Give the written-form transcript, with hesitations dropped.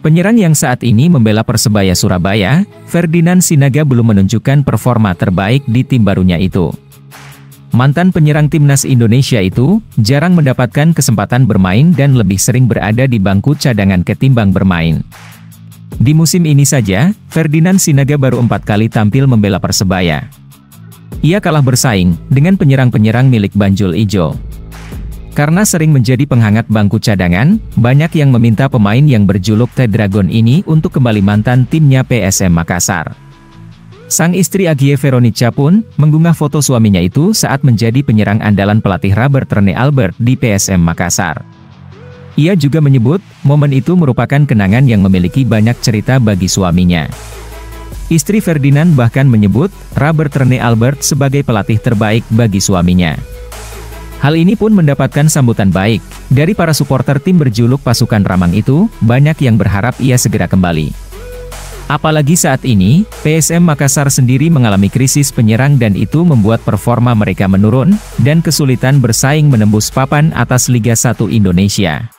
Penyerang yang saat ini membela Persebaya Surabaya, Ferdinand Sinaga belum menunjukkan performa terbaik di tim barunya itu. Mantan penyerang timnas Indonesia itu jarang mendapatkan kesempatan bermain dan lebih sering berada di bangku cadangan ketimbang bermain. Di musim ini saja, Ferdinand Sinaga baru 4 kali tampil membela Persebaya. Ia kalah bersaing dengan penyerang-penyerang milik Banjul Ijo. Karena sering menjadi penghangat bangku cadangan, banyak yang meminta pemain yang berjuluk The Dragon ini untuk kembali mantan timnya PSM Makassar. Sang istri Agie Veronica pun mengunggah foto suaminya itu saat menjadi penyerang andalan pelatih Robert Rene Albert di PSM Makassar. Ia juga menyebut, momen itu merupakan kenangan yang memiliki banyak cerita bagi suaminya. Istri Ferdinand bahkan menyebut, Robert Rene Albert sebagai pelatih terbaik bagi suaminya. Hal ini pun mendapatkan sambutan baik dari para supporter tim berjuluk Pasukan Ramang itu, banyak yang berharap ia segera kembali. Apalagi saat ini, PSM Makassar sendiri mengalami krisis penyerang dan itu membuat performa mereka menurun, dan kesulitan bersaing menembus papan atas Liga 1 Indonesia.